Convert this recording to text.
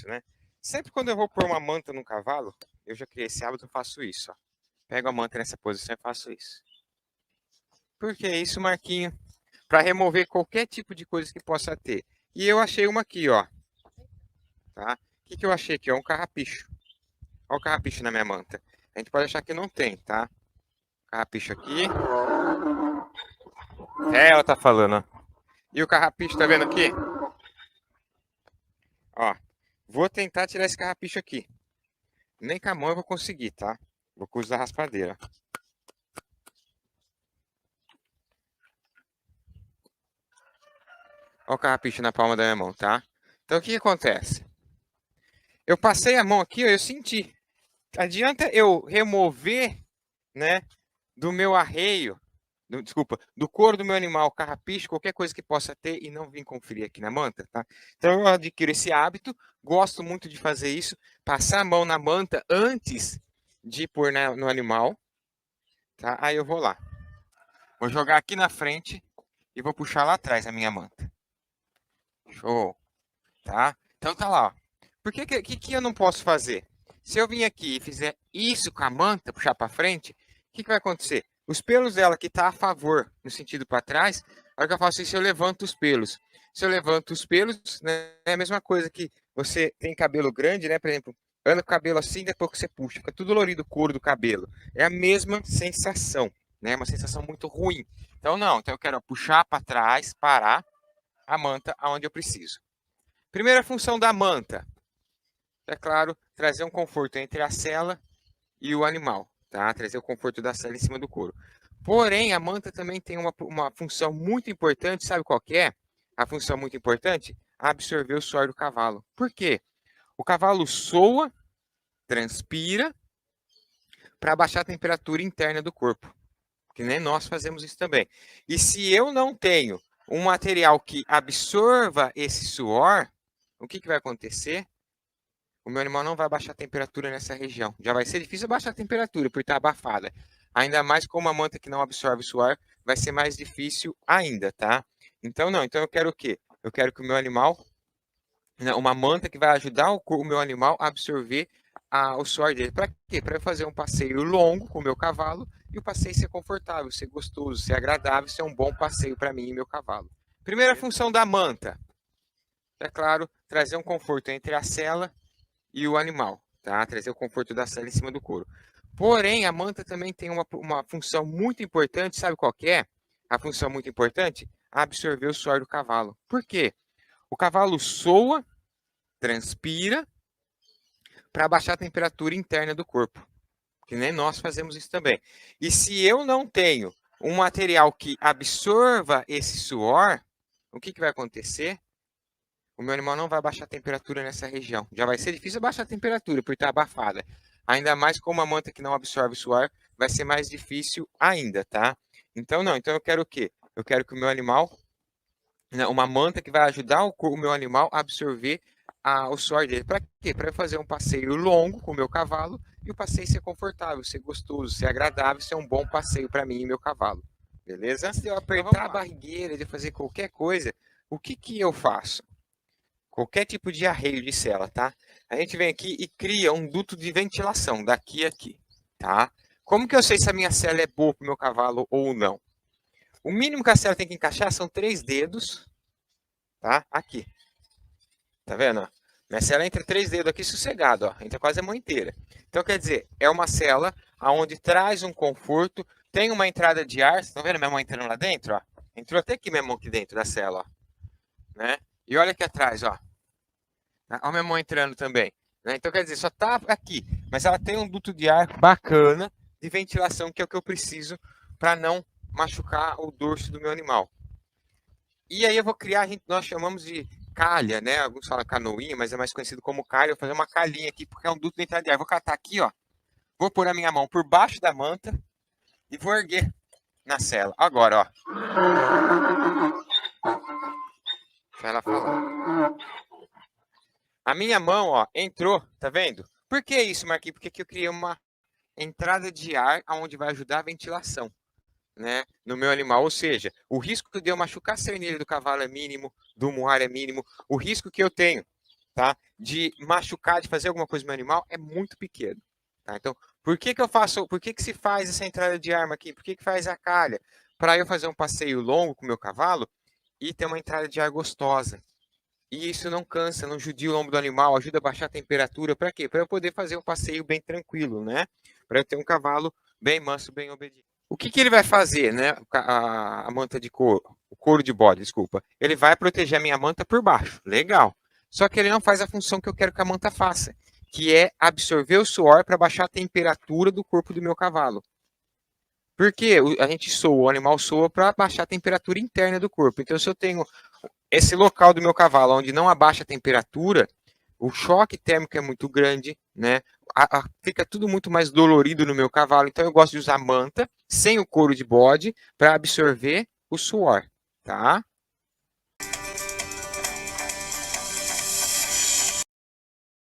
isso, né? Sempre quando eu vou pôr uma manta no cavalo, eu já criei esse hábito, eu faço isso, ó. Pego a manta nessa posição e faço isso. Por que isso, Marquinho? Para remover qualquer tipo de coisa que possa ter. E eu achei uma aqui, ó. Tá? O que eu achei aqui? É um carrapicho. Olha o carrapicho na minha manta. A gente pode achar que não tem, tá? Carrapicho aqui. É, ela tá falando, ó. E o carrapicho, tá vendo aqui? Ó, vou tentar tirar esse carrapicho aqui. Nem com a mão eu vou conseguir, tá? Vou com o uso da raspadeira. Olha o carrapicho na palma da minha mão, tá? Então o que acontece? Eu passei a mão aqui, ó, eu senti. Adianta eu remover, né, do meu arreio, desculpa, do couro do meu animal, carrapicho, qualquer coisa que possa ter e não vir conferir aqui na manta, tá? Então eu adquiro esse hábito, gosto muito de fazer isso, passar a mão na manta antes de pôr no animal, tá? Aí eu vou lá. Vou jogar aqui na frente e vou puxar lá atrás a minha manta. Show, tá? Então tá lá, ó. Por que eu não posso fazer? Se eu vir aqui e fizer isso com a manta, puxar para frente, o que vai acontecer? Os pelos dela que está a favor, no sentido para trás, a hora que eu faço isso, eu levanto os pelos. Se eu levanto os pelos, né, é a mesma coisa que você tem cabelo grande, né? Por exemplo, anda com o cabelo assim, depois que você puxa, fica tudo dolorido o couro do cabelo. É a mesma sensação, né? Uma sensação muito ruim. Então, não. Então, eu quero puxar para trás, parar a manta aonde eu preciso. Primeira função da manta, é claro, trazer um conforto entre a sela e o animal, tá? Trazer o conforto da sela em cima do couro. Porém, a manta também tem uma função muito importante, sabe qual que é? A função muito importante? Absorver o suor do cavalo. Por quê? O cavalo soa, transpira, para baixar a temperatura interna do corpo. Que nem nós fazemos isso também. E se eu não tenho um material que absorva esse suor, o que vai acontecer? O meu animal não vai baixar a temperatura nessa região. Já vai ser difícil baixar a temperatura por estar abafada. Ainda mais com uma manta que não absorve suor, vai ser mais difícil ainda, tá? Então não, então eu quero o quê? Eu quero que o meu animal, uma manta que vai ajudar o meu animal a absorver o suor dele. Para quê? Para eu fazer um passeio longo com o meu cavalo e o passeio ser confortável, ser gostoso, ser agradável, ser um bom passeio para mim e meu cavalo. Primeira função da manta, é claro, trazer um conforto entre a sela e o animal, tá? Trazer o conforto da sela em cima do couro. Porém, a manta também tem uma função muito importante, sabe qual que é? A função muito importante? Absorver o suor do cavalo. Por quê? O cavalo soa, transpira, para baixar a temperatura interna do corpo. Que nem nós fazemos isso também. E se eu não tenho um material que absorva esse suor, o que vai acontecer? O meu animal não vai baixar a temperatura nessa região. Já vai ser difícil baixar a temperatura por estar abafada. Ainda mais com uma manta que não absorve suor, vai ser mais difícil ainda, tá? Então não, então eu quero o quê? Eu quero que o meu animal, uma manta que vai ajudar o meu animal a absorver o suor dele. Para quê? Para eu fazer um passeio longo com o meu cavalo e o passeio ser confortável, ser gostoso, ser agradável, ser um bom passeio para mim e meu cavalo. Beleza? Antes de eu apertar a barrigueira, de fazer qualquer coisa, o que eu faço? Qualquer tipo de arreio de cela, tá? A gente vem aqui e cria um duto de ventilação daqui a aqui, tá? Como que eu sei se a minha cela é boa para o meu cavalo ou não? O mínimo que a cela tem que encaixar são 3 dedos, tá? Aqui. Tá vendo? Minha cela entra 3 dedos aqui sossegado, ó. Entra quase a mão inteira. Então, quer dizer, é uma cela onde traz um conforto, tem uma entrada de ar. Vocês estão vendo minha mão entrando lá dentro, ó? Entrou até aqui minha mão aqui dentro da cela, ó. Né? E olha aqui atrás, ó. Olha a minha mão entrando também. Né? Então, quer dizer, só tá aqui. Mas ela tem um duto de ar bacana de ventilação, que é o que eu preciso para não machucar o dorso do meu animal. E aí eu vou criar, nós chamamos de calha, né? Alguns falam canoinha, mas é mais conhecido como calha. Eu vou fazer uma calhinha aqui, porque é um duto de entrada de ar. Vou catar aqui, ó. Vou pôr a minha mão por baixo da manta e vou erguer na cela. Agora, ó. Deixa ela falar. A minha mão, ó, entrou, tá vendo? Por que isso, Marquinhos? Porque aqui eu criei uma entrada de ar onde vai ajudar a ventilação, né, no meu animal. Ou seja, o risco de eu machucar a cernilha do cavalo é mínimo, do muar é mínimo. O risco que eu tenho tá? De machucar, de fazer alguma coisa no meu animal é muito pequeno, tá? Então, por que eu faço, por que se faz essa entrada de arma aqui? Por que faz a calha? Para eu fazer um passeio longo com o meu cavalo e ter uma entrada de ar gostosa. E isso não cansa, não judia o lombo do animal, ajuda a baixar a temperatura. Para quê? Para eu poder fazer um passeio bem tranquilo, né? Para eu ter um cavalo bem manso, bem obediente. O que ele vai fazer, né? A manta de couro, o couro de bode, desculpa. Ele vai proteger a minha manta por baixo. Legal. Só que ele não faz a função que eu quero que a manta faça, que é absorver o suor para baixar a temperatura do corpo do meu cavalo. Porque a gente soa, o animal soa para baixar a temperatura interna do corpo. Então, se eu tenho esse local do meu cavalo onde não abaixa a temperatura, o choque térmico é muito grande, né? Fica tudo muito mais dolorido no meu cavalo. Então, eu gosto de usar manta sem o couro de bode para absorver o suor, tá?